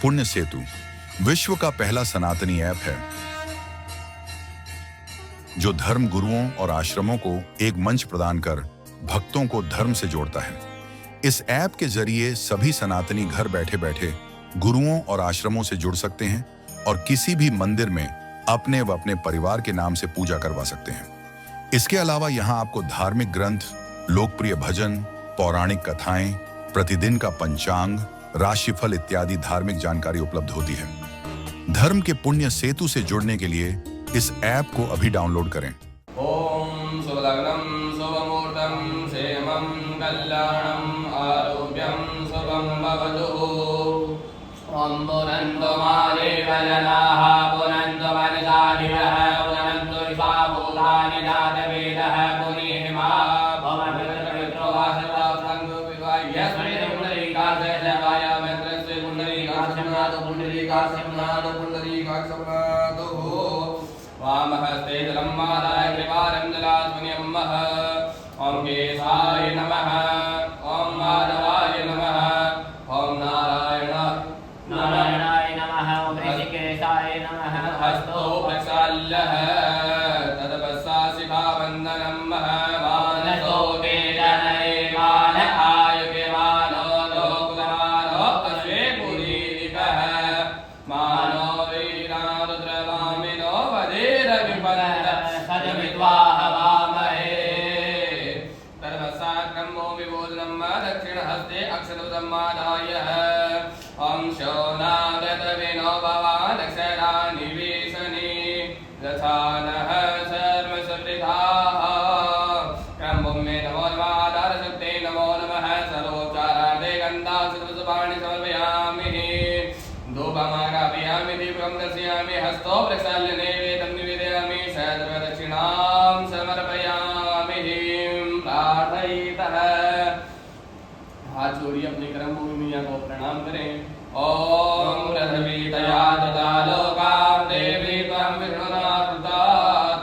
पुण्य सेतु विश्व का पहला सनातनी ऐप है जो धर्म गुरुओं और आश्रमों को एक मंच प्रदान कर भक्तों को धर्म से जोड़ता है। इस ऐप के जरिए सभी सनातनी घर बैठे बैठे गुरुओं और आश्रमों से जुड़ सकते हैं और किसी भी मंदिर में अपने व अपने परिवार के नाम से पूजा करवा सकते हैं। इसके अलावा यहाँ आपको धार्मिक ग्रंथ, लोकप्रिय भजन, पौराणिक कथाएं, प्रतिदिन का पंचांग, राशिफल इत्यादि धार्मिक जानकारी उपलब्ध होती है। धर्म के पुण्य सेतु से जुड़ने के लिए इस ऐप को अभी डाउनलोड करें। ओम शुभलग्नं शुभमुहूर्तं क्षेमं कल्याणं आरोग्यं शुभं भवतु। ओम पुनन्तु मादेव जनाः पुनन्तु मनसा दिवः पुनन्तु दिशा भूतानि जातवेदः पुनीहिमा भवन्तु वासवसन्तु विवाह्यस्मै पुण्डरीकाक्षय सेवाय मन्त्रस्य पुण्डरीकाक्षनादो पुण्डरीकाक्षनादो पुण्डरीकाक्षनादो वामहस्ते जलं मादाय कृपालं जलात्मन्यम्मः। ॐ केशाय नमः, ॐ माधवाय नमः, ॐ नारायणाय नमः, ॐ ऋषिकेशाय नमः। हस्तो प्रक्षाल्यः तदपस्सा शिखाबन्धनं मानसो केतनये मान आयुगे मानो लोकुलमानो अश्वे पुरीरिकः मानो वीरारुद्रवामिनो दक्षिणहस्ते अक्षरमादाय ॐ शोनागतविनो भवान् अक्षरानिवेशने रथानः सर्वसमृद्धाः क्रमं मे नमो नमः आधारशक्ते नमो नमः सर्वोच्चारार्थे गन्धाक्षरपुष्पाणि समर्पयामि धूपमागापयामि दीपं दर्शयामि हस्तो प्रक्षाल्य नैवेद्यं निवेदयामि सर्वदक्षिणां समर्पयामि प्रार्थयितः। हाथ जोड़िए अपने कर्म भूमि मैया को प्रणाम करें। ओम रथवीतया तथा लोकां देवी त्वं विष्णुनाथता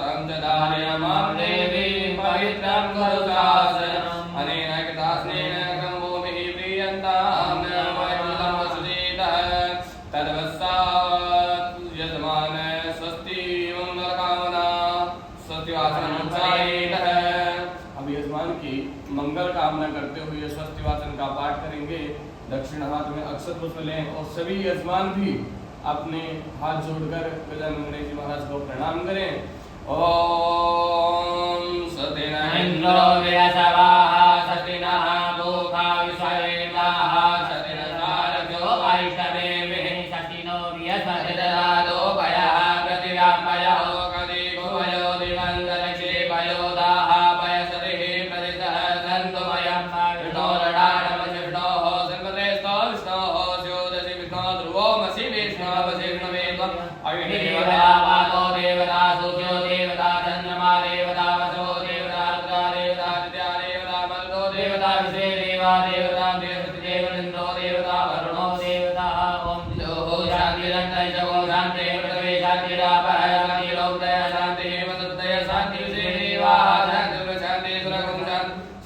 तं च धारयामां देवी पवित्रं कुरु शासनम् अनेन कृतास्नेन कर्म भूमिः प्रीयन्तां नमः वसुदेतः तद्वत्सात् यजमान स्वस्ति मंगलकामना स्वस्ति वासनमुच्चारेतः। अब यजमान की मंगल कामना करते हुए स्वस्ति वाचन का पाठ करेंगे। दक्षिण हाथ में अक्षत पुष्प लें और सभी यजमान भी अपने हाथ जोड़कर गजानन गणेश जी महाराज को प्रणाम करें। ओम सतेन इंद्रो विरसवाः सतिनः भूखा विश्ववेदाः सतिन सारथ्यो अरिष्टनेमिः सतिनो वियस्वददातो पयः पृथिव्यां पयो कदि भुवयो दिवन्दरक्षे पयोदाः पयसरिः प्रदिशः सन्तु मयं विष्णोरडाडमशिष्णोः सर्वश्रेष्ठो विष्णोः स्योदशि विष्णो ध्रुवोमसि विष्णोमसि विष्णुवेत्वम् अग्निदेवता देवता सूर्यो देवता चन्द्रमा देवता वसो देवता रुद्रा देवता आदित्या देवता मरुतो देवता विश्वे देवा देवता बृहस्पति देवलिन्द्रो देवता वरुणो देवता। ओम लोहो शान्तिरन्तरिक्षो शान्तिः पृथिवी शान्तिरापः शान्तिरोदय शान्तिः मदुदय शान्ति विश्वे देवाः शान्तिः शान्तिः सुरगुं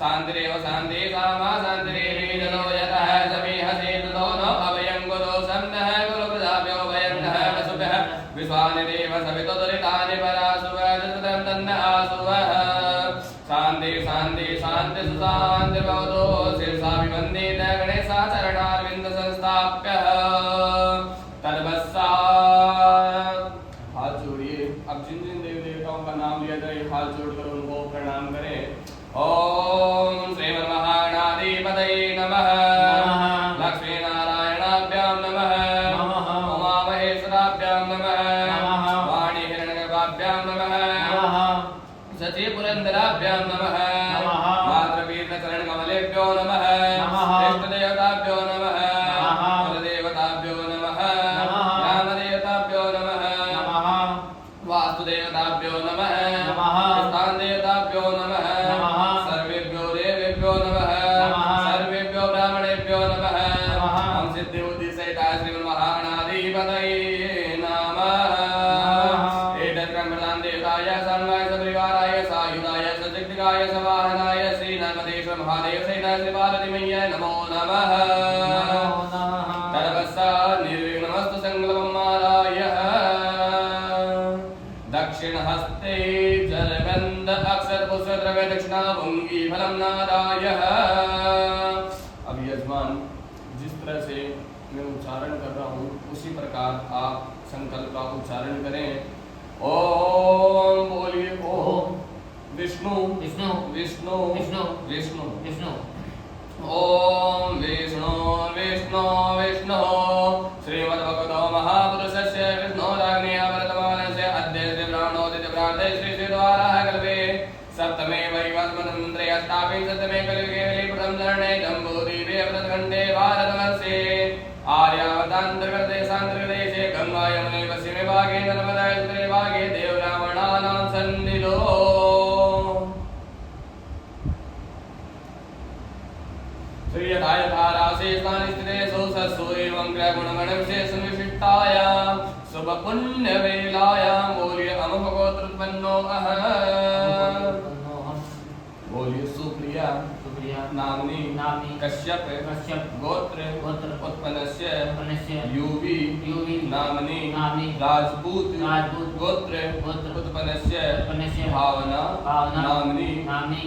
शान्तिरेव शान्तिः सामा शान्तिरेव जलो यतः समीहसे ततो न अभयं गुरु सन्नः गुरु प्रजाभ्यो भयं नः वसुभ्यः विश्वानि देव सवितो दुरितानि परासुवः जततं तन्न आसुवः शान्ति शान्ति शान्ति सुशान्तिर्भवतु शीर्षाभिवन्दित गणेशाचरणारविन्द संस्थाप्यः तद्वत्सात्। हाथ जोड़िए। अब जिन जिन देवी देवताओं का नाम लिया जाए हाथ जोड़कर उनको प्रणाम करें। ओम श्रीमन्महागणाधिपतये नमः, लक्ष्मीनारायणाभ्यां नमः, उमामहेश्वराभ्यां नमः, वाणीहिरण्यगर्भाभ्यां नमः, सचीपुरन्दराभ्यां नमः, मातृवीरचरणकमलेभ्यो नमः, इष्टदेवताभ्यो नमः, कुलदेवताभ्यो यजमान जिस तरह से मैं उच्चारण कर रहा हूँ उसी प्रकार आप संकल्प का उच्चारण करें। ओम बोलिए ओम विष्णु विष्णु विष्णु विष्णु विष्णु विष्णु ओम विष्णु विष्णु विष्णु श्रीमद्भगवतो महापुरुषस्य विष्णोराग्नेय वर्तमानस्य अद्य ब्राह्मणोदित ब्राह्मणे श्री द्वारा कल्पे सप्तमे वैवस्मन्त्रे अष्टाविंशतमे कलियुगे प्रथम चरणे जम्बूद्वीपे प्रथमखण्डे भारतवर्षे आर्यावर्तान्तर्गतदेशान्तर्गतदेशे गंगा यमुने पश्चिमे भागे नर्मदा उत्तरे भागे देवब्राह्मणानां सन्निधौ श्री यथा यथा राशि स्थाने स्थिते सुसत्सु एवं ग्रहगुणगणविशेषविशिष्टायां शुभ पुण्य वेलायां बोलिए अमुकगोत्रोत्पन्नो अहम् बोलिए सुप्रिया सुप्रिया नामनी नामनी कश्यप कश्यप गोत्र गोत्र उत्पन्नस्य उत्पन्नस्य युवी युवी नामनी नामनी राजपूत राजपूत गोत्र गोत्र उत्पन्नस्य उत्पन्नस्य भावना भावना नामनी नामनी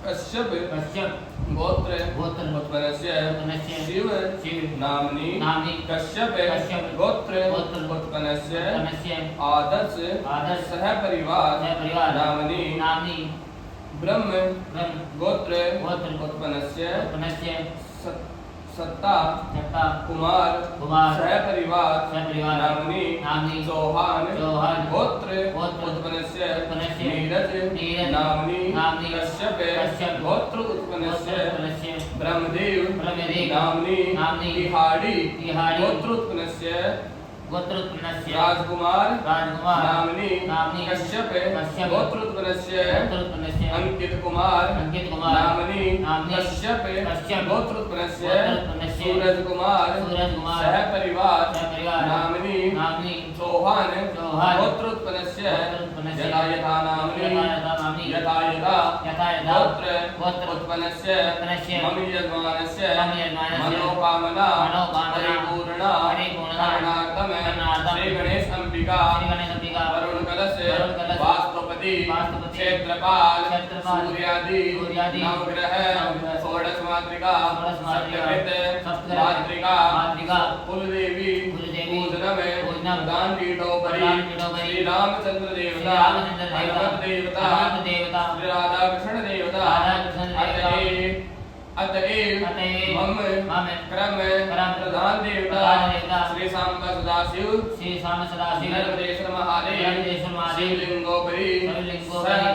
कश्यप कश्यप गोत्र गोत्र उत्पन्नस्य उत्पन्नस्य शिव शिव नामनी नामनी कश्यप कश्यप गोत्र गोत्र उत्पन्नस्य उत्पन्नस्य आदर्श आदर्श सहपरिवार सहपरिवार नामनी नामनी ब्रह्म ब्रह्म गोत्र गोत्र उत्पन्नस्य उत्पन्नस्य सत्ता सत्ता कुमार कुमार सहपरिवार सहपरिवार नामनी नामनी चौहान चौहान गोत्र गोत्र उत्पन्नस्य उत्पन्नस्य नीरज नीरज नामनी नामनी कश्यप कश्यप गोत्र उत्पन्नस्य उत्पन्नस्य ब्रह्मदेव ब्रह्मदेव नामनी नामनी तिहाड़ी तिहाड़ी गोत्र उत्पन्नस्य गोत्र उत्पन्नस्य राजकुमार राजकुमार नामनी नामनी कश्यप कश्यप गोत्र उत्पन्नस्य गोत्र उत्पन्नस्य अंकित कुमार अंकित कुमार नामनी नामनी कश्यप कश्यप गोत्र उत्पन्नस्य गोत्र उत्पन्नस्य सूरज कुमार सूरज कुमार सहपरिवार सहपरिवार नामनी नामनी चौहान चौहान गोत्र उत्पन्नस्य गोत्र उत्पन्नस्य यथा यथा नामनी यथा नामनी यथा यथा यथा गोत्र गोत्र उत्पन्नस्य उत्पन्नस्य मम यजमानस्य मम यजमानस्य मनोकामना मनोकामना परिपूर्णा परिपूर्णा करणार्थम करणार्थम श्री गणेश अंबिका श्री गणेश अंबिका वरुण कलश वरुण कलश वास्तुपति वास्तुपति क्षेत्रपाल क्षेत्रपाल सूर्यादि सूर्यादि नवग्रह नवग्रह षोडश मातृका षोडश मातृका सप्तकृत सप्तकृत मातृका मातृका कुलदेवी कुलदेवी पूजनम पूजनम दान पीठोपरि दान पीठोपरि श्री रामचंद्र देवता श्री रामचंद्र देवता हनुमत देवता हनुमत देवता श्री राधा कृष्ण देवता राधा कृष्ण देवता अतएव अतएव मम मम क्रम क्रम प्रधान देवता प्रधान देवता श्री सांब सदाशिव श्री श्याम सदाशिव नर्मदेश्वर महादेव नर्मदेश्वर महादेव शिवलिंगोपरि शिवलिंगोपरि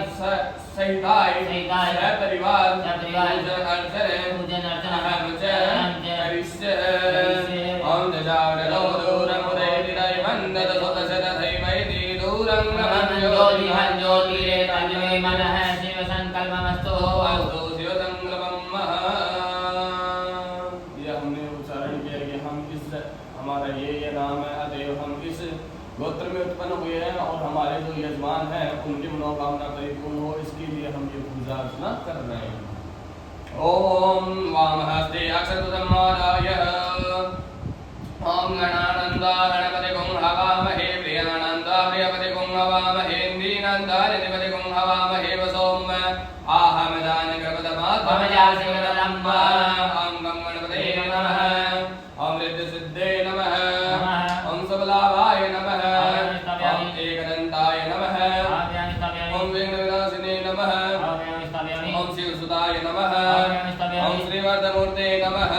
सहिताय सहिताय सहपरिवार सहपरिवार पूजन अर्चन पूजन अर्चन अहम च अहम च करिष्ये ओम दशावलो दूरं उदयतिरय वन्दत सुतशतथैवैति दूरं ब्रह्मं ज्योतिहं ज्योतिरेतन्मे मनः शिव संकल्पमस्तु अस्तु शिव संकल्पं ये हमने उच्चारण किया कि हम इस हमारा ये नाम है अतएव हम इस गोत्र में उत्पन्न हुए हैं और हमारे जो यजमान हैं उनकी मनोकामना परिपूर्ण हो इसके लिए हम ये पूजा अर्चना कर रहे हैं। ओम वामहस्ते अक्षतुतमादाय ओम गणानंदा गणपति गुं हवामहे प्रियानंदा प्रियपति गुं हवामहे इंद्रीनंदा निधिपति गुं हवामहे वसोम आहमदान कृपतमात्मजासिंहरम्मा ओम गं गणपते नमः ओम रिद्धिसिद्धे नमः ओम सबलाभाय नमः ओम एकदन्ताय नमः ओम विघ्नविनाशिने नमः ओम शिवसुताय नमः ओम श्रीवर्धमूर्ते नमः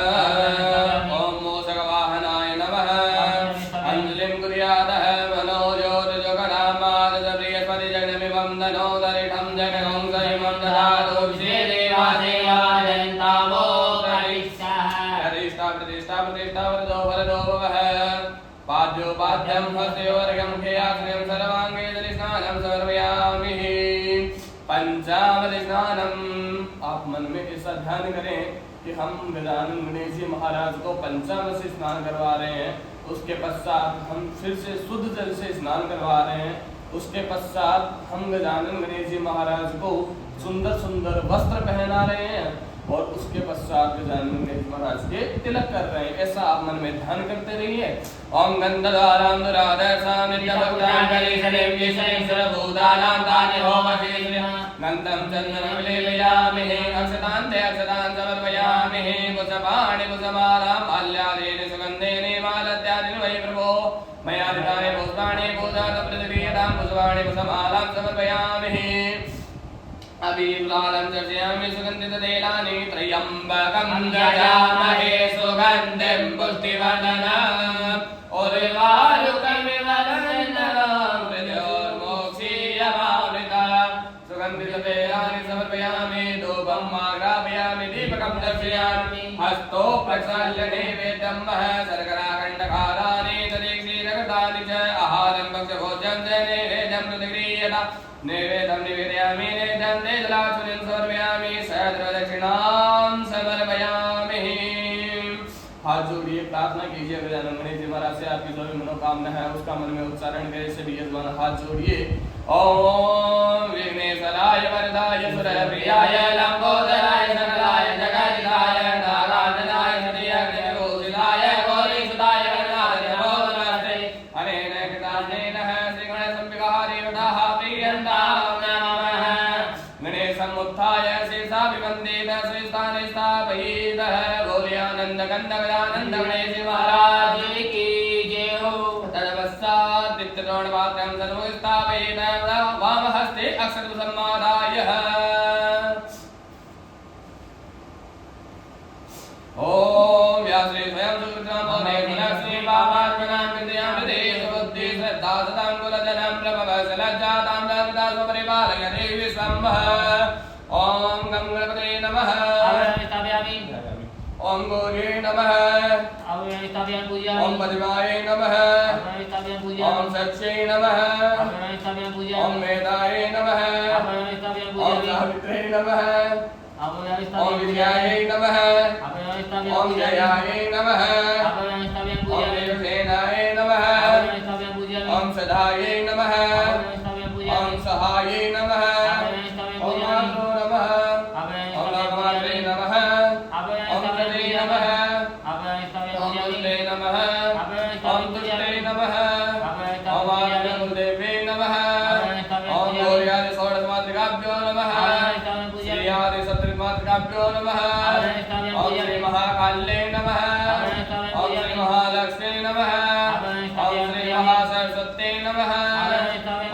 ओम मूषकवाहनाय नमः अंजलिं कुर्यादः मनोज्योतिजगनामादश बृहस्पति जगन्मिमं धनोदरिठं जगनं सैमं ददातु विश्वे देवा देवाजयन्तावो प्रतिष्ठा प्रतिष्ठा प्रतिष्ठा वरदो वरदो भवः पाद्योपाद्यं हस्योर्घं खेयाश्रयं सर्वाङ्गे जलिस्नानं समर्पयामि पंचामृत स्नानम। आप मन में ऐसा ध्यान करें कि हम गजानन गणेश जी महाराज को पंचामृत से स्नान करवा रहे हैं, उसके पश्चात हम फिर से शुद्ध जल से स्नान करवा रहे हैं, उसके पश्चात हम गजानन गणेश जी महाराज को सुंदर सुंदर वस्त्र पहना रहे हैं, और उसके पश्चात गजानन महाराज के तिलक कर रहे हैं। ऐसा आप मन में ध्यान करते रहिए। ओम गंधद्वारां दुरादर्शां नित्यभक्तां कलेशलेव्येषं सर्वभूतानां तानि होमशेषः गन्धं चन्दनं विलेपयामहे अक्षतान्ते अक्षतां समर्पयामहे पुष्पाणि पुष्पमालां माल्यादेन सुगन्धेन मालत्यादीन् वै प्रभो मया दितानि पुष्पाणि पूजातप्रतिक्रियतां पुष्पाणि पुष्पमालां समर्पयामहे अभिलालं चर्चयामि सुगन्धितैलानि त्र्यम्बकं यजामहे सुगन्धिं पुष्टिवर्धनम् उर्वारुकमिव वन्दनं मृत्योर्मोक्षीयमामृतम् सुगन्धितैलानि समर्पयामि धूपम् आग्रापयामि दीपकं दर्शयामि हस्तो प्रक्षाल्य नैवेद्यं शर्कराखण्डकालानि तदीक्षीरकटानि च आहारं भक्ष्यभोज्यं च नैवेद्यं प्रतिक्रियता नैवेद्यं निवेदयामि नैवेद्यं तेजलाचुर्यं समर्पयामि सहस्रदक्षिणां समर्पयामि। हाथ जोड़िए प्रार्थना कीजिए गजानन गणेश जी महाराज से आपकी जो भी मनोकामना है उसका मन में उच्चारण करें। सभी यजमान हाथ जोड़िए। ओम विघ्नेश्वराय वरदाय सुरप्रियाय लंबोदराय सकलाय जगदिदाय नागाननाय श्रीयज्ञ गोविदाय गौरीसुताय वरदाय नमो नमस्ते अनेन कृतानेन श्री गणेशंबिका देवताः प्रियन्तां नमः गणेशमुत्थाय शेषाभिवन्दित श्रीस्थाने स्थापयेत् गौर्यानन्द गन्धगदानन्द गणेश महाराज की जय हो। तदपश्चात् दित्यद्रोणपात्रं सर्वं स्थापयेत् वामहस्ते अक्षतं सम्मादाय ओम व्यासरे स्वयं सुकृतां श्री बाबात्मनां विद्यामृते सुबुद्धि श्रद्धा सदां कुलजनं प्रभवसलज्जातां दातां स्वपरिपालय देवी सम्भः। ओम गं गणपते नमः ओम गौरी नमः ओम पद्माय नमः ओम सच्चे नमः ओम वेदाय नमः ओम सावित्रे नमः ओम विद्याय नमः ओम जयाय नमः ओम देवसेनाय नमः ओम सदाय नमः ओम सहाय नमः ओम मातृ नमः ओम मातृ नमः ओम तटे नमः ओम तुष्टे नमः ओम तुष्टे नमः ओम आदिदेवे नमः ओम गौर्यादि षोडशमातृकाभ्यो नमः श्रीयादि सप्तमातृकाभ्यो नमः ओम श्री महाकाल्ये नमः ओम श्री महालक्ष्मी नमः ओम श्री महासरस्वत्यै नमः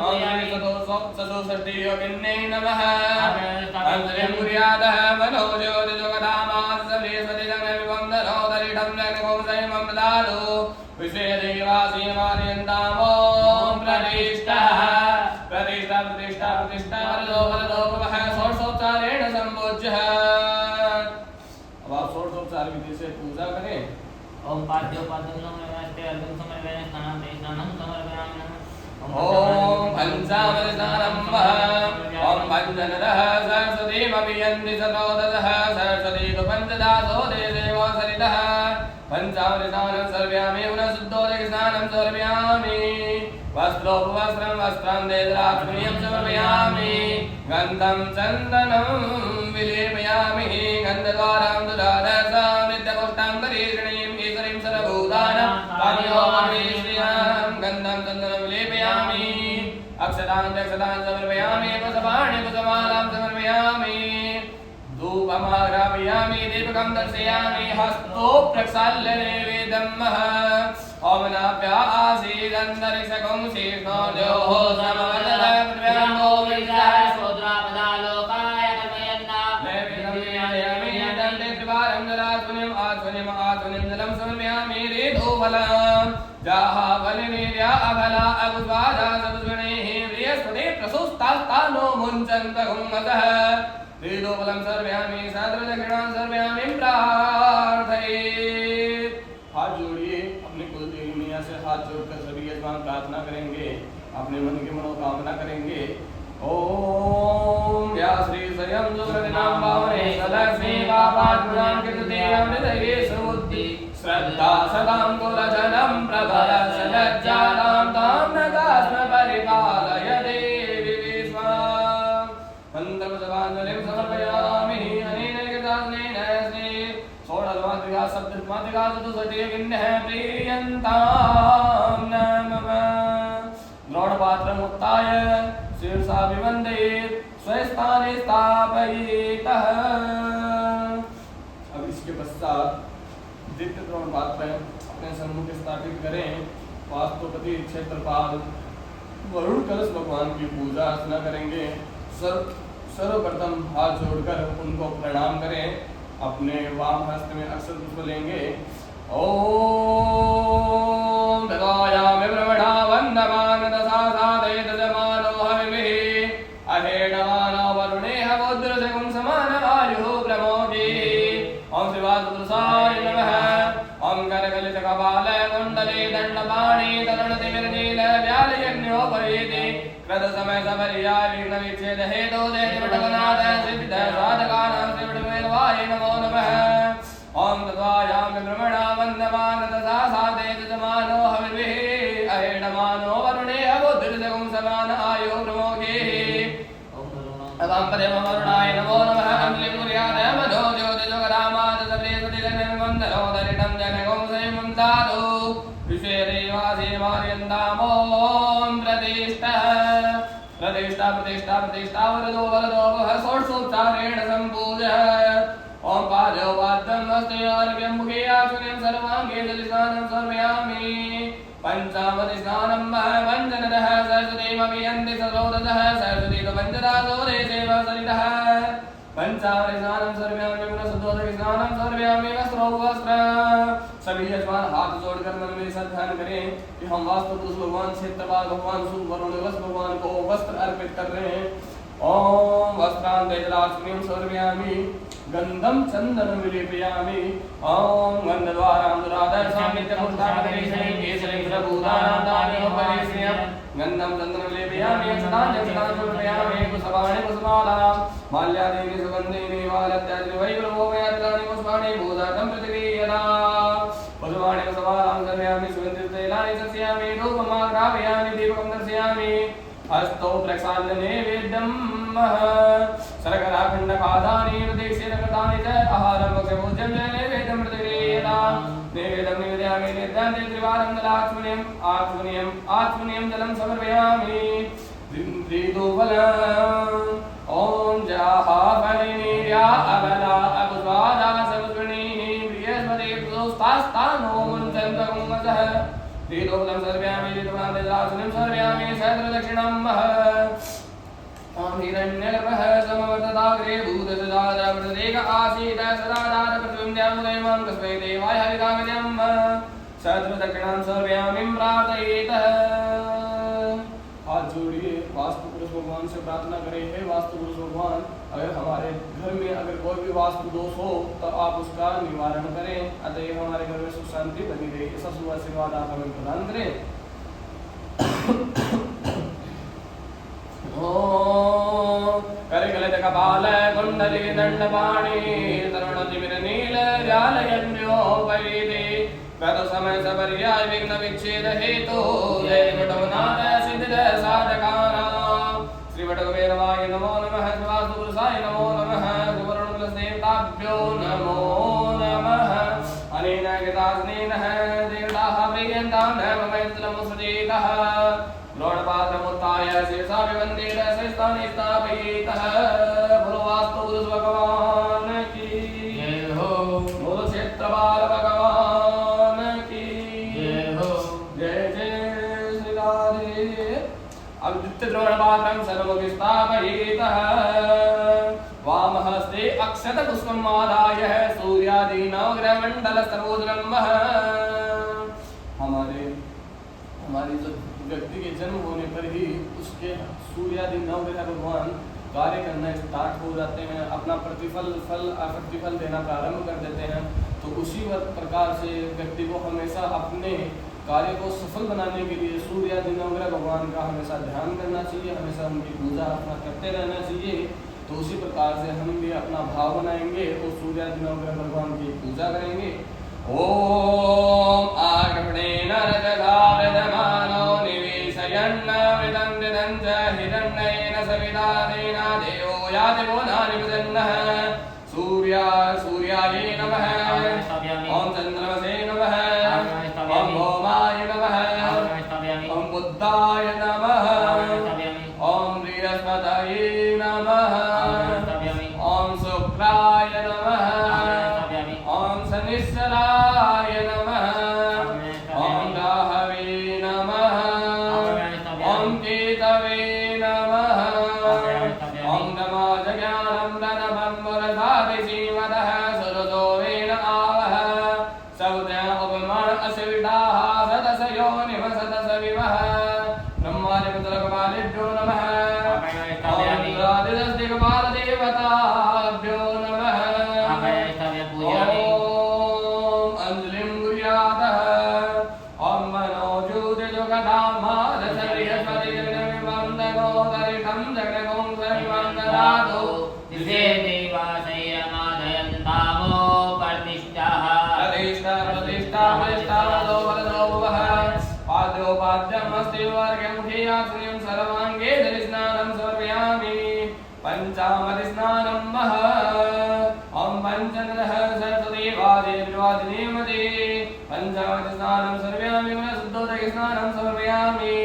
ओम श्री चतुष्षष्टि योगिन्यै नमः ओम श्री मुर्यादः मनोज्योतिजगदामास सरस्वती जगन्विवन्दनो दरिढं जगन्गोमसैमं ददातु विश्वेदेवासीमार्यन्तामो प्रतिष्ठः प्रतिष्ठा प्रतिष्ठा प्रतिष्ठा वरदो वरदो भवः षोडशोपचारेण सम्पूज्यः। अब आप षोडशोपचार विधि से पूजा करें। ओम पाद्यो पाद्यं नमस्ते अर्घ्यं समर्पयामि स्नानं समर्पयामि ओम पंचामृतस्नानं ओम पंचनदः सरस्वतीमभियन्ति सतोदशः सरस्वती तु पञ्चदासो देवो सरितः पंचामृतस्नानं सर्वयामि उनशुद्धोदकस्नानं सर्वयामि वस्त्रोपवस्त्रं वस्त्रं देवरात्मनीयं समर्पयामि गन्धं चन्दनं विलेपयामि गन्धद्वारां दुरादशां नित्यपुष्टां करीषणीं ईश्वरीं सर्वभूतानां तान्योमामि श्रियां गन्धं चन्दनं विलेपयामि अक्षतां दक्षतां समर्पयामि पुष्पाणि पुष्पमालां समर्पयामि धूपमाग्रापयामि दीपकं दर्शयामि हस्तो प्रक्षाल्य नैवेद्यम् ओम नाभ्या आसीदन्तरिक्षकं शीर्षोर्जोः समवर्तनप्रभो विद्याः सोद्रापदालोकाय कल्पयन्ना नैवेद्यं दन्ते त्रिवारं जलात्मनिम् आत्मनिम् जलं समर्पयामि रेतोफलं जाहाफलनिर्या अफला अपुष्पाजा सपुष्पणैः बृहस्पते प्रसूस्तास्तानो मुञ्चन्तगुंहतः रेतोफलं सर्वयामि सहस्रदक्षिणां सर्वयामि प्रार्थयेत्। हाथ जोड़िए अपने कुल देवी मैया से हाथ जोड़कर सभी यजमान प्रार्थना करेंगे अपने मन की मनोकामना करेंगे। ओम या श्री स्वयं सुकृतिनां पावने सलक्ष्मी बाबात्मनां कीर्ति अमृतये सुबुद्धि श्रद्धा सदां कुलजनं प्रभवसलज्जातां तां नगास्म परिपालय देवी विश्वां मन्त्रपुष्पाञ्जलिं समर्पयामि अनेन कृतास्नेन विकासतुसटियगिन्यः प्रीयन्तां नमः द्रोणपात्रमुत्थाय शीर्षा विवन्देत् स्वस्थाने स्थापयेतः। अब इसके पश्चात द्वितीय द्रोणपात्र अपने सम्मुख स्थापित करें। वास्तुपति क्षेत्रपाल वरुण कलश भगवान की पूजा अर्चना करेंगे। सर्वप्रथम हाथ जोड़कर उनको प्रणाम करें। अपने वाम हस्त में अक्षत पुष्प लेंगे। ओम तदायामि ब्रह्मणा वन्दमान दशासादय दशमानो हविर्भिः अहेडमानो वरुणे हवोद्रजगुं समान आयुः प्रमोदे। ओम शिवासुदृशाय नमः। ओम करकलितकपाल कुण्डले दण्डपाणि तरुणतिमिर्नील व्यालयज्ञोपवेदे कृत समय सबर्याय विघ्नविच्छेद हेतो देवटगनाथ सिद्ध साधकानां शिवडवेलवाय नमो नमः। ओम तद्वायामि ब्रह्मणा वन्दमान दशासादय दशमानो हविर्भिः अहेडमानो वरुणे हवोद्रजगुं समान आयुः प्रमोदे। अहं परमवरुणाय नमो नमः। अम्लिमुर्याद मधो ज्योतिजगरामाद सप्रेसतिगणवन्दरोदरितं जनकं सेवं दातु विश्वेदेवासे मार्यन्तामों प्रतिष्ठा वरदो वः षोडशोपचारेण सम्पूज्य। ओम पादो पाद्यं हस्ते अर्घ्यं मुखे आचमनीयं सर्वाङ्गे जलस्नानं समर्पयामि। पंचामृत स्नानं वञ्जनतः सरस्वतीमभियन्ति सरोदतः सरस्वती तो वञ्जनादोरे सेवा सरितः। पंचामृत स्नानं सर्वयामि पुनः स्नानं सर्वयामि वस्त्रो वस्त्र। सभी यजमान हाथ जोड़कर मन में ध्यान करें कि हम वास्तु पुरुष भगवान क्षेत्रपाल भगवान सुवर्ण भगवान को वस्त्र अर्पित कर रहे हैं। ओम वस्त्रान्ते जलास्मिं सर्वयामि गंधम चंदनं विलेपयामि। ओम गंधद्वारां दुरादर्शामि नित्यमुत्थापनेशे केसरिं प्रभूतानां गंधम चंदनं विलेपयामि। अक्षतानि समर्पयामि। पुष्पाणि पुष्पमालां माल्यादीनि सुगन्धीनि वालत्यादि वैभवोपयात्राणि पुष्पाणि भूतातं प्रतिगृह्यता। पुष्पाणि पुष्पमालां सर्वयामि सुगन्धितैलानि सस्यामि। धूपमाग्रापयामि दीपकं दर्शयामि। हस्तो प्रक्षाल्य नैवेद्यं शर्कराखण्डपादानि प्रदक्षिणकृतानि च आहारं भोज्यं च नैवेद्यं प्रतिगृह्यता। नैवेद्यं निवेदयामि निर्दन्ते त्रिवारं आचमनीयं जलं समर्पयामि। ओम जाहाफलिनीर्या अबला अबुद्वादा समुद्रणीः बृहस्पति पुरुस्तास्तानो मुञ्चन्तकुङ्गसः। दीदोबलं सर्वयामि दीदोबलासनं सर्वयामि सहस्रदक्षिणं ओम हिरण्यगर्भः समवर्तताग्रे भूतसदादा प्रदेक आसीत् सदादार पृथ्वीं द्यामुदयमां तस्मै देवाय हविकामयं सहस्रदक्षिणां सर्वयामि प्रार्थयेतः। हाथ जोड़िए वास्तु पुरुष भगवान से प्रार्थना करें। हे वास्तु पुरुष भगवान, अगर हमारे घर में अगर कोई भी वास्तु दोष हो तो आप उसका निवारण करें। अतएव हमारे घर में सुख शांति बनी रहे। ऐसा शुभ आशीर्वाद आप हमें प्रदान करें। करकलितकपाल कुण्डले दण्डपाणि तरुणतिमिरनील व्यालयज्ञोपवीते कृत समय सबर्याय विघ्न विच्छेद हेतु जयवटवनाथ सिद्ध साधकानां श्रीवटकुबेरवाय नमो नमः। शिवासुपुरुषाय नमो नमः। सुवर्णकुलदेवताभ्यो नमो नमः। अनेन कृतास्नेन देवताः प्रीयन्तां नमः द्रोणपात्रमुत्थाय शीर्षा विवन्देत स्वस्थाने स्थापयेतः। बोलो वास्तु पुरुष भगवान की जय हो। बोलो क्षेत्रपाल भगवान की जय हो। जय जय श्री राधे। अब द्वितीय द्रोणपात्रं सर्वमुख स्थापयेतः। वामहस्ते अक्षत पुष्पम् आदाय सूर्यादीनवग्रहमण्डल सर्वोदरं हमारी जो व्यक्ति के जन्म होने पर ही उसके सूर्यादि नवग्रह भगवान कार्य करना स्टार्ट हो जाते हैं। अपना प्रतिफल देना प्रारंभ कर देते हैं। तो उसी प्रकार से व्यक्ति को हमेशा अपने कार्य को सफल बनाने के लिए सूर्यादि नवग्रह भगवान का हमेशा ध्यान करना चाहिए। हमेशा उनकी पूजा अर्चना करते रहना चाहिए। तो उसी प्रकार से हम भी अपना भाव बनाएंगे और सूर्यादि नवग्रह भगवान की पूजा करेंगे। ओम आग्रहणेन रजधारदमानो निवेशयन्न मृदं च हिरण्येन सविता तेना देवो यादिवो नानिपदन्नः। सूर्याय नमः। ओम चन्द्रमसे उपमण असिविडाः सदस योनिम सदस विवः ब्रह्मादिपितरकपालेभ्यो नमः इंद्रादिदस्दिक्पालदेवताभ्यो नमः ॐ अंजलिं कुर्यातः ॐ मनोजूतिजुगधामादशर्यस्वतिजगन्विवन्दगोदरितं जगन्गों सर्वमङ्गलादो दिशे देवाशय्यमादयन्तामो प्रतिष्ठाः प्रतिष्ठा प्रतिष्ठा प्रतिष्ठा वरदो वरदो भुवः पाद्योपाद्यमस्ति वर्गमुखे आसनं सर्वाङ्गे दरिस्नानं समर्पयामि पञ्चामृतस्नानं मह ॐ पञ्चनदः सरस्वतीवादिवादिनेमते पञ्चामृतस्नानं सर्वयामि शुद्धोदकस्नानं समर्पयामि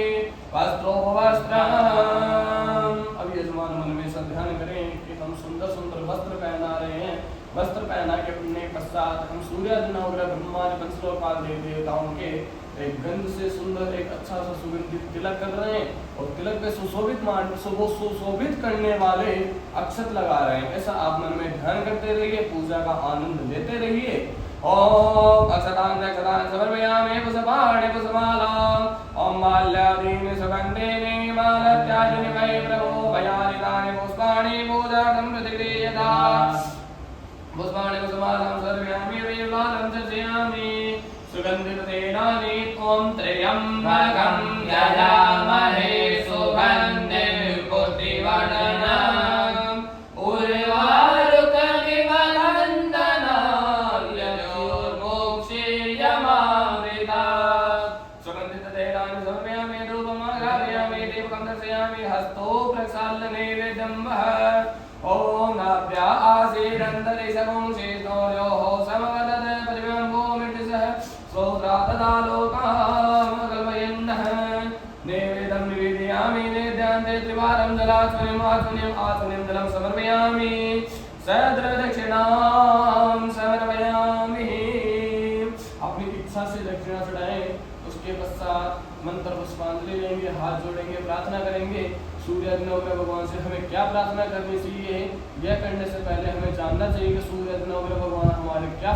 वस्त्रोपवस्त्रम्। अब यजमान मन में सब ध्यान करें कि हम सुंदर सुंदर वस्त्र पहना रहे हैं। वस्त्र पहना के अपने पश्चात हम सूर्यादि नवग्रह ब्रह्मादि पंचलोकाल देवताओं के एक गंध से सुंदर एक अच्छा सा सुगंधित तिलक कर रहे हैं और तिलक पे सुशोभित करने वाले अक्षत लगा रहे हैं। ऐसा आप मन में ध्यान करते रहिए, पूजा का आनंद लेते रहिए। ओम अक्षतां समर्पयामि पुष्पाणि पुष्पमालां ओम माल्यादीनि सुगन्धीनि मालत्यादिनि वै प्रभो भयानितानि पुष्पाणि पूजार्थं प्रतिगृह्यता पुष्पाणि पुष्पमालां सर्वयामि वैलालं चर्चयामि सुगन्धितैलानि ॐ त्र्यम्बकं यजामहे सुगन्धिं पुष्टिवर्धनम् उर्वारुकमिव नन्दनं यजोर्मोक्षीयमामृतात् सुगन्धितैलानि समर्पयामि धूपमाघ्रापयामि दीपकं दर्शयामि हस्तो प्रक्षाल्य नैवेद्यं वः ॐ नाभ्या आसीरन्तरिक्षगुं शीतोयोः समवदत् प्रतिबिम्बो मृतिसः श्रोत्रातदालोकामकल्पयन्नः नैवेद्यं निवेदयामि नैवेद्यान्ते त्रिवारं जलाचमनीम् आचमनीं जलं समर्पयामि सद्रदक्षिणां समर्पयामि। अपनी इच्छा से दक्षिणा चढ़ाएं, उसके पश्चात मंत्र पुष्पांजलि लेंगे, हाथ जोड़ेंगे, प्रार्थना करेंगे। सूर्य नवग्रह भगवान से हमें क्या प्रार्थना करनी चाहिए, यह करने से पहले हमें जानना चाहिए कि सूर्य नवग्रह भगवान हमारे क्या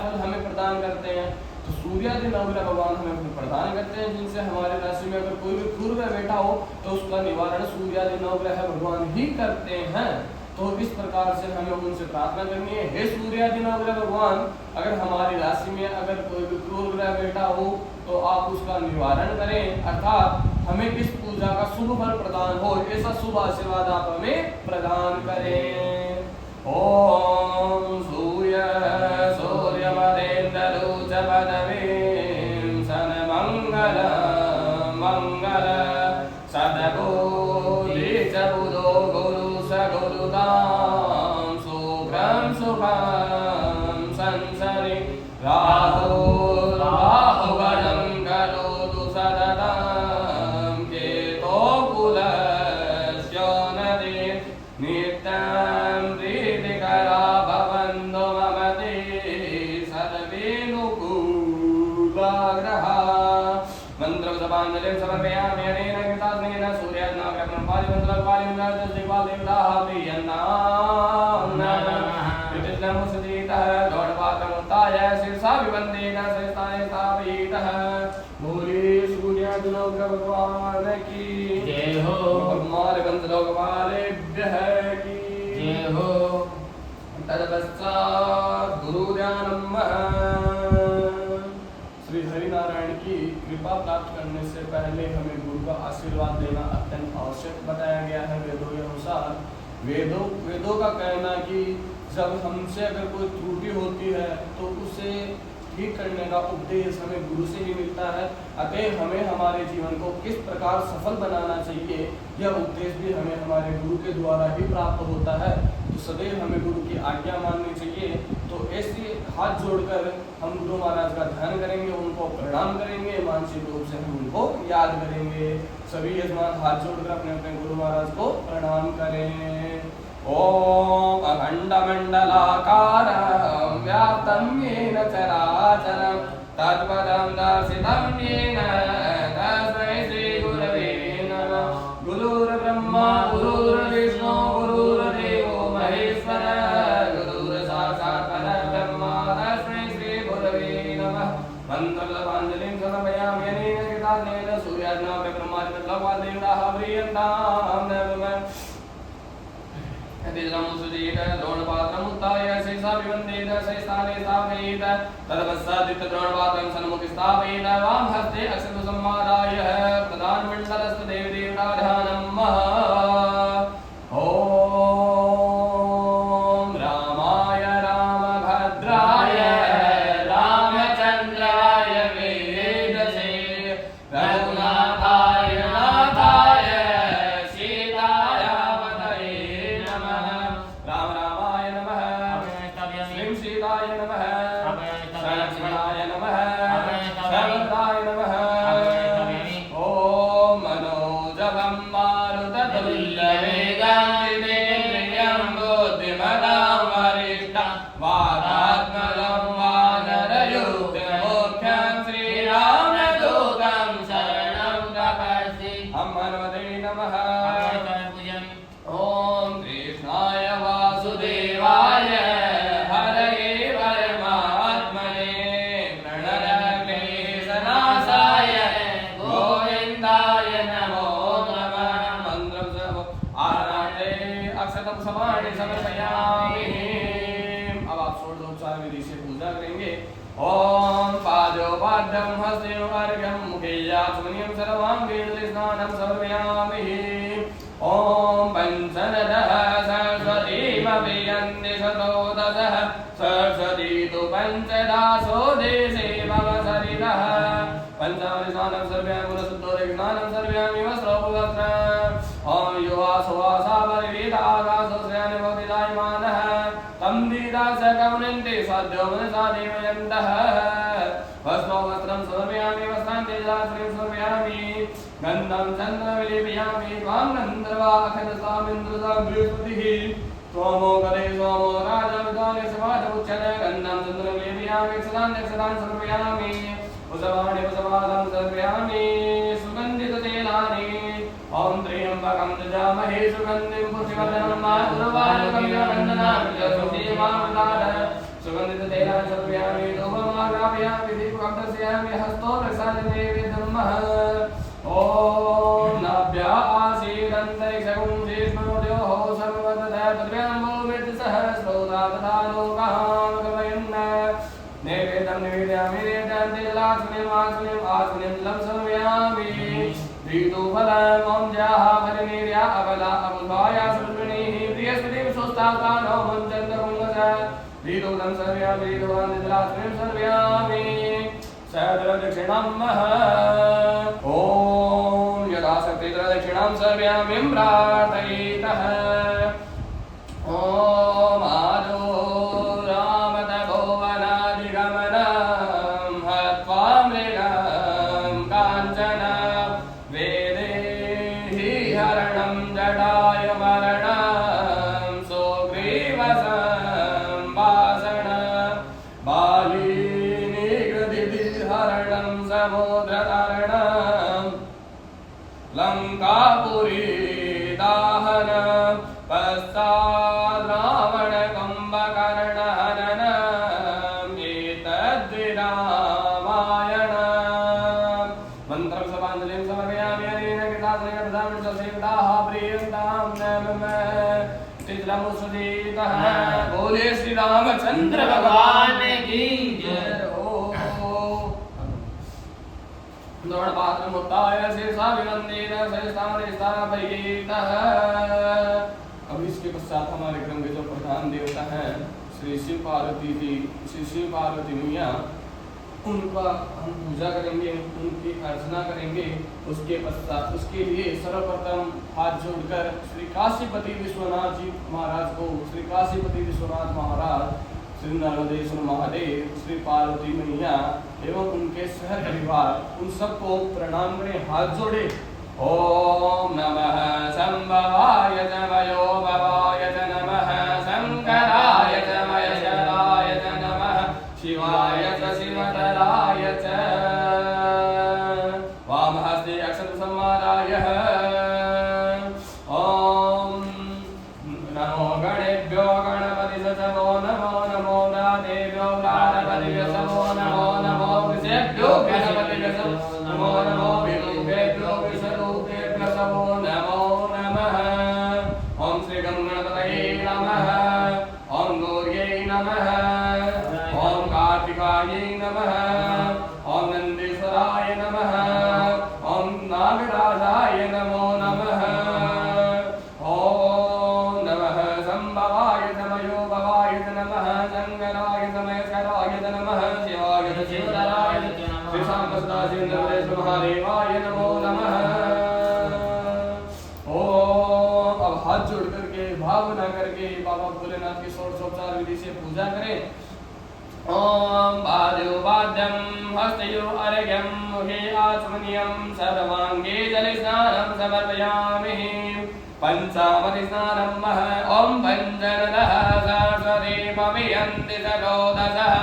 फल हमें प्रदान करते हैं। तो सूर्यादि नवग्रह भगवान हमें प्रदान करते हैं जिनसे हमारे राशि में अगर कोई भी पूर्व बैठा हो तो उसका निवारण सूर्यादि नवग्रह भगवान ही करते हैं। तो इस प्रकार से हमें उनसे प्रार्थना करनी है, हे सूर्यादि नवग्रह भगवान, अगर हमारी राशि में अगर कोई भी क्रूर ग्रह बैठा हो तो आप उसका निवारण करें, अर्थात हमें इस पूजा का शुभ फल प्रदान हो, ऐसा शुभ आशीर्वाद आप हमें प्रदान करें। ओम सूर्य सूर्यमदेन्द्ररुच पदवीं सन्मंगल मंगल सदबोधि च बुधो गुरु सगुरुतां शुभ्रं शुभं संसरि राहु राहुगणं करोतु सततं केतो कुलस्य नदे नित्यं प्रीतिकरा भवन्तु मम ते सर्वेऽनुकूलाग्रहाः। मन्त्रपुष्पाञ्जलिं समर्पयामि अनेन कृतास्नेन सूर्याज्ञाकर्मपालिमन्त्रपालिमन्त्रदेवताः प्रियन्नां गौडपात्रमुत्थाय शीर्षा विवन्देन श्रेष्ठाय स्थापयितः। भूरि सूर्यादिनवग्रह भगवान की जय हो। ब्रह्मादिपंचलोकपालेभ्यः की जय हो। तत्पश्चात् गुरुध्यानं श्री हरिनारायण की कृपा प्राप्त करने से पहले हमें गुरु का आशीर्वाद देना अत्यंत आवश्यक बताया गया है वेदों के अनुसार। वेदों का कहना कि जब हमसे अगर कोई त्रुटि होती है तो उसे ठीक करने का उपदेश हमें गुरु से ही मिलता है। अतः हमें हमारे जीवन को किस प्रकार सफल बनाना चाहिए यह उपदेश भी हमें हमारे गुरु के द्वारा ही प्राप्त होता है। तो सदैव हमें गुरु की आज्ञा माननी चाहिए। तो ऐसे हाथ जोड़कर हम गुरु महाराज का ध्यान करेंगे, उनको प्रणाम करेंगे, मानसिक रूप से हम उनको याद करेंगे। सभी यजमान हाथ जोड़कर अपने अपने गुरु महाराज को प्रणाम करें। ओम अखंडमंडलाकारं व्याप्तं येन चराचरं तत्पदं दर्शितं येन तस्मै श्रीगुरवे नमः। गुरुर्ब्रह्मा गुरुर्विष्णु गुरुर्देवो महेश्वर गुरुर्साक्षात् परब्रह्म तस्मै श्रीगुरवे नमः। मंत्रजपाञ्जलिं समर्पयामि अनेन कृताग्नेन सूर्याज्ञां ब्रह्मादिवल्लभादेवताः प्रीयन्तां नमः यदिदमुसुजीत द्रोणपात्रम् उत्थाय शेषाभिवन्देत शेषस्थाने स्थापयेत तदपश्चाद्द्रोणपात्रं सन्मुखे स्थापयेत वामहस्ते अक्षतसंवादाय प्रधानमण्डलस्थ देवदेवताध्यानं ॐ रामाय रामभद्राय रामचन्द्राय वेदसे रघुनाथाय नाथाय सीताय पतये नमः राम रामाय नमः श्रीं सीताय नमः लक्ष्मणाय नमः शरदाय नमः ॐ मनोजवं मारुततुल्यवेगं जितेन्द्रियं बुद्धिमतां वरिष्ठं वातात्मजं वानरयूथमुख्यं श्रीरामदूतं शरणं प्रपश्यति हनुमते नमः ॐ कृष्णाय वासुदेवाय हरये परमात्मने प्रणतक्लेशनाशाय गोविन्दाय नमो नमः मन्त्रं सर्व आराधे अक्षतं समानि समर्पयामि अब आप षोडशोपचार विधि से पूजा करेंगे ओम पादोपाद्यं हस्तेर्घ्यं मुखे याचमनीयं सर्वाङ्गे स्नानं समर्पयामि ओम पंचनदः सरस्वतीमभियन्ति शतोदशः सरस्वती तु पञ्चदासो देशे भवसरितः पंचामृ स्नानं सर्वयामि पुनः सर्वयामि वस्त्रोपवस्त्रम् ओम युवासुवासा परिवेदागासो श्रेयान् भवति जायमानः तं दीदास कमुनन्ते साध्यो मनसा देवयन्तः वस्त्रं समर्पयामि वस्त्रान्ते जलाश्रयं समर्पयामि गन्धं चन्द्रं विलेपयामि त्वां गन्धर्वाखनसामिन्द्रसां बृहस्पतिः त्वमो गदे सोमो राजविदाने समाधमुच्यते गन्धं चन्द्रं विलेपयामि क्षदान् समर्पयामि पुष्पाणि पुष्पादं समर्पयामि सुगन्धिततैलानि ॐ त्र्यम्बकं यजामहे सुगन्धिं पुष्टिवर्धनं मातुर्वारुकमिवन्दनामि सुगन्धिततैलानि समर्पयामि धूपमाग्रापयामि दीपकं दर्शयामि हस्तो प्रसादने वेदम्मः ॐ नाभ्या आसीदन्तरिक्षगुं शेष्मोद्योः सर्वतः पृथिव्याम्बो वेदसहस्रोता तथा लोकाः गमयन् नैवेद्यं निवेदयामि आसुनिं लं समर्पयामि ऋतुफलं ॐ ज्याः फलनीर्या अबला अबुधाया सुर्विणीः बृहस्पतिं स्वस्ताकानो मञ्चन्द्रकुङ्गस ऋतुदं सर्वयामि ऋतुवान् सर्वयामि सदक्षिणां ॐ यदा शक्ति दक्षिणां सर्वयामि प्रार्थयेतः ॐ आदो रामतपोवनादिगमनं हत्वा मृगं काञ्चन वेदेहि हरणं जटाय मरणं सुग्रीवसंभाषण बालीनिगदिहरणं समुद्रतरणं लङ्कापुरी दाहनं पश्चात् रावणकुम्भकर्णहननम् एतद्विरामायणम् मन्त्रं सपाञ्जलिं समर्पयामि अनेन कृताग्नेयप्रधानमण्डलदेवताः प्रीयन्तां नमः श्रीरामसुदीतः बोले श्री रामचंद्र भगवान की जय हो द्रोणपात्रम् उत्थाय शेषाभिवन्देत शेषस्थाने स्थापयेतः। अब इसके पश्चात हमारे क्रम के जो प्रधान देवता हैं श्री शिव पार्वती मैया, उनका हम पूजा करेंगे, उनकी अर्चना करेंगे। उसके पश्चात उसके लिए सर्वप्रथम हाथ जोड़कर श्री काशीपति विश्वनाथ जी महाराज को, श्री काशीपति विश्वनाथ महाराज, श्री नर्मदेश्वर महादेव, श्री पार्वती मैया एवं उनके सह परिवार उन सबको प्रणाम करें, हाथ जोड़े। ओम नमः संभवाय च वयो भवाय च नमः शंकराय च महेश्वराय च नमः शिवाय च शिवतराय च वामहस्ते अक्षतसंवादाय ओम नमो गणेभ्यो गणपतिसो नमो नमो देव्यो गणपतिभ्यो नमो नमो वृषेभ्यो नमो नमो विरूपेभ्यो विश्वरूपेभ्यो नमो नमः। ओम श्री गणपतये नमः। ओम गौर्यै नमः। ओम कार्तिकायै नमः। ओम नंदीश्वराय नमः। ओम नागराजाय नमो नमः। ओम नमः संभवाय नमयो भवाय नमः। शंकराय नमस्काराय नमः। शिवाय शिवधराय श्री सांबसदाशिवेन्द्रेश महादेवाय नमो नमः। ओम अब हाथ जोड़ करके भावना करके बाबा भोलेनाथ की षोडशोपचार विधि से पूजा करें। ओम पादयो पाद्यं हस्तयो अर्घ्यं मुखे आचमनीयं सर्वांगे जलस्नानं समर्पयामि। पंचामृत स्नानं मह ओम पंचनदः सरस्वती पवियन्ति सरोदसः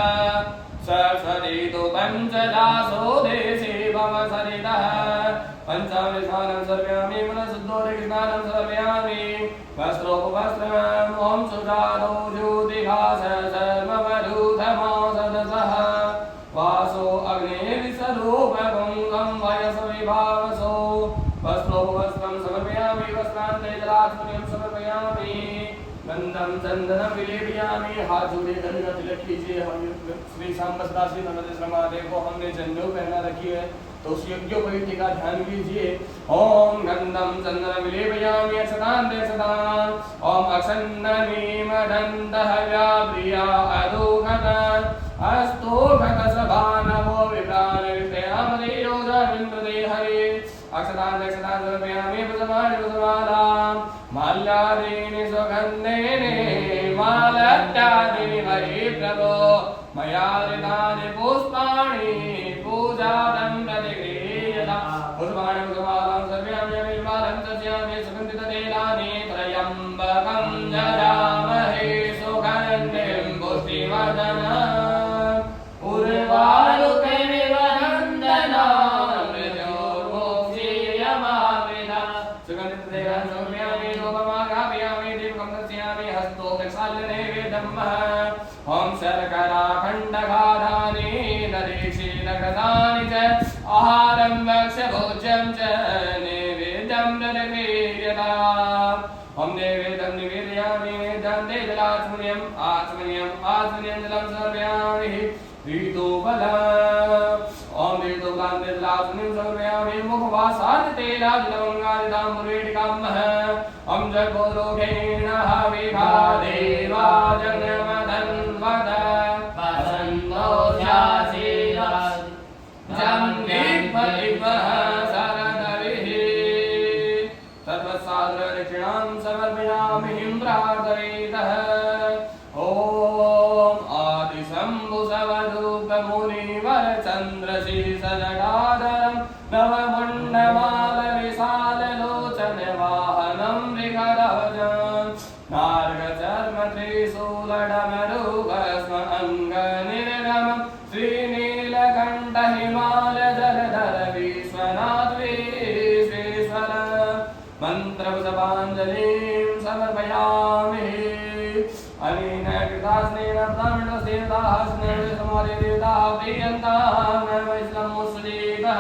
सरस्वती तु पंचदासो देशे भवसरितः। पंचामृत स्नानं समर्पयामि मनःशुद्धोदक स्नानं समर्पयामि। वस्त्रोपवस्त्रम् ओम सुजातो ज्योतिघास सर्ववधूतमासदसः वासो अग्नेर्विसरूपगुंगं वयसो विभावसो। वस्त्रोपवस्त्रं समर्पयामि वस्त्रान्ते जलात्मनिं समर्पयामि। गंधं चंदनं विलेपयामि। हाथ जोड़े गंगा तिलक कीजिए। हम श्री सांबसदासी नमस्ते महादेव को हमने जनेऊ पहना रखी है तो उस यज्ञोपवीत का ध्यान कीजिए। ओम गंधं चंदनं विलेपयामि अक्षतान्ते अक्षतान्। ओम अक्षन्ननीम दन्तः व्याप्रिया अदोघट अस्तोघट सभानवो विप्राणविप्रयामदेयोजमिन्द्रदे हरे। अक्षतान् अक्षतान् समर्पयामि पुष्पाणि पुष्पमालां माल्यादीनि सुगन्धेनि मालत्यादीनि हरे प्रभो मया हृतानि पुष्पाणि पूजार्थं प्रतिगृह्यताम्। पुष्पाणि पुष्पमालां समर्पयामि विल्वालं सस्यामि सुगन्धिततैलानि त्र्यम्बकं यजामहे सुगन्धिं पुष्टिवर्धनम्। उर्वारुकमिव नन्दनान् मृत्योर्मोक्षीयमामृता। सुगन्धिततैलानि समर्पयामि धूपमाघ्रापयामि दीपकं दर्शयामि हस्तो प्रक्षाल्यनैवेद्यं ओम शर्कराखण्डखादानि नरीक्षीरकृतानि च आहारं भक्ष्यभोज्यं च नैवेद्यं प्रतिगृह्यताम्। ओम नैवेद्यं निवेदयामि दन्ते जलाचमनीयम् आचमनीयं जलं समर्पयामि। ऋतुबलम् ओम ऋतुबलान्ते जलाचमनीयं समर्पयामि। मुखवासादितेलाजलमङ्गादिताम्बुरेटिकां ओम जगोरोघेण हविषा देवा जगन्मदन्वद वसन्तो शासीरा जम्बिभ्वः शरदविः। तत्वसादृदक्षिणां समर्पयामि प्रार्थयेतः। ओम आदिशम्भुसवरूपमुनिवरचन्द्रशीर्षजटाधरं नवमुण्डमालविशाललोचनवाहनं मृगध्वजं नार्गचर्मत्रिशूलडमरुभस्म अङ्गनिर्गमं श्रीनीलकण्ठहिमालयजलधर विश्वनाथ विश्वेश्वर। मन्त्रपुष्पाञ्जलिं समर्पयामि। अनेन कृतास्नेन ब्राह्मणस्देवताः स्नेहसमाधिदेवताः प्रीयन्ताः वैष्णवमुसुदेवः।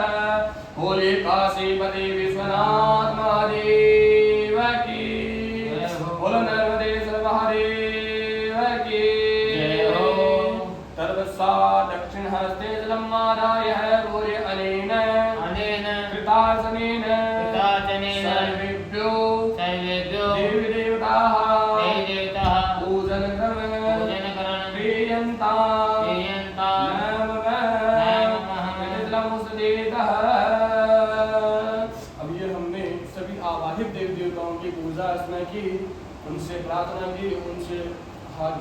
बोले काशीपति विश्वनाथ महादेव की। बोलो नर्मदेश्वर महादेव की। तर्वसा दक्षिण हस्ते जलम आदाय बोले अनेन कृतासनेन सर्वेभ्यो देवी देवताः पूजन करण प्रियन्ताः नमः। अब ये हमने सभी आवाहित देव देवताओं की पूजा अर्चना की, उनसे प्रार्थना की, उनसे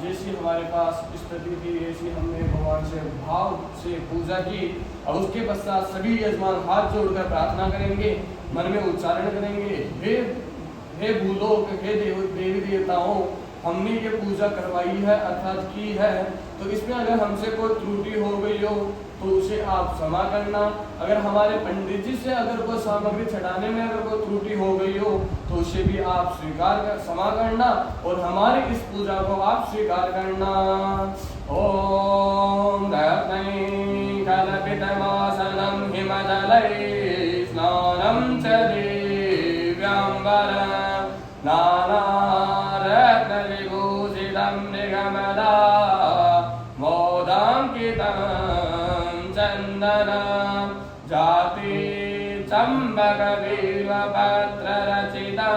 जैसी हमारे पास स्थिति थी ऐसी हमने भगवान से भाव से पूजा की। और उसके पश्चात सभी यजमान हाथ जोड़कर प्रार्थना करेंगे, मन में उच्चारण करेंगे, हे भूलोक हे देवी देवताओं, हमने ये पूजा करवाई है अर्थात की है, तो इसमें अगर हमसे कोई त्रुटि हो गई हो तो उसे आप क्षमा करना। अगर हमारे पंडित जी से अगर कोई सामग्री चढ़ाने में अगर कोई त्रुटि हो गई हो तो उसे भी आप स्वीकार कर क्षमा करना और हमारी इस पूजा को आप स्वीकार करना। ओम कल्पितमासनं हिमजलैः स्नानं च दिव्याम्बर नानारत्नविभूषितं निगमदा मोदाङ्कितं चन्दनं जाति चम्बकबिल्वपत्ररचितं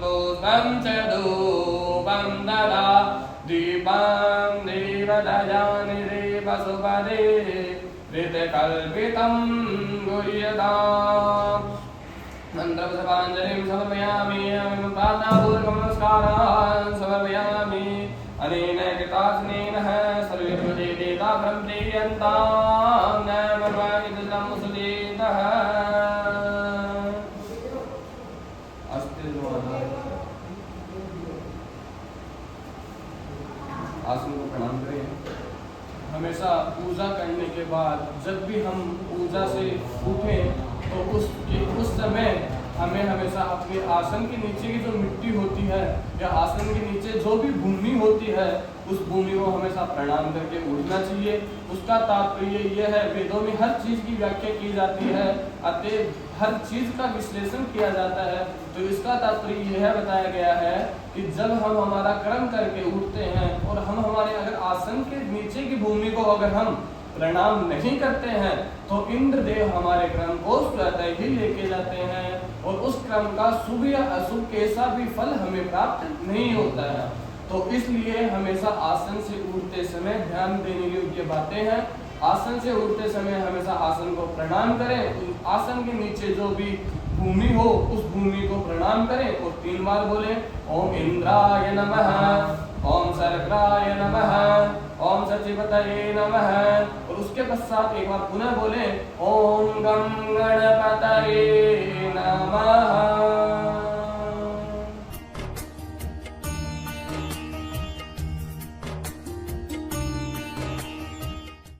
पुष्पं च धूपं ददा दीपं देवदयानि देवसुपदे ऋतकल्पितं गुह्यताम् मन्त्रपुष्पाञ्जलिं समर्पयामि प्रार्थनापूर्वकं नमस्कारान् समर्पयामि अनेन कृतास्नेन सर्वे देवता ब्रह्मदेयन्तां नमर्वादितमुसुदेतः आसन को प्रणाम करें। हमेशा पूजा करने के बाद जब भी हम पूजा से उठें तो उस समय हमें हमेशा अपने आसन के नीचे की जो मिट्टी होती है या आसन के नीचे जो भी भूमि होती है उस भूमि को हमेशा प्रणाम करके उठना चाहिए। उसका तात्पर्य यह है, वेदों में हर चीज की व्याख्या की जाती है, अतः हर चीज का विश्लेषण किया जाता है। तो इसका तात्पर्य यह बताया गया है कि जब हम हमारा कर्म करके उठते हैं और हम हमारे अगर आसन के नीचे की भूमि को अगर हम प्रणाम नहीं करते हैं तो इंद्रदेव हमारे क्रम को स्वतः ही लेके जाते हैं और उस क्रम का शुभ या अशुभ कैसा भी फल हमें प्राप्त नहीं होता है। तो इसलिए हमेशा आसन से उठते समय ध्यान देने योग्य बातें हैं। आसन से उठते समय हमेशा आसन को प्रणाम करें, आसन के नीचे जो भी भूमि हो उस भूमि को प्रणाम करें और 3 बार बोले ओम इंद्राय नमः, ओम सर्गाय नमः, ओम सचिवतये नमः और उसके पश्चात एक बार पुनः बोले ओम गं गणपतये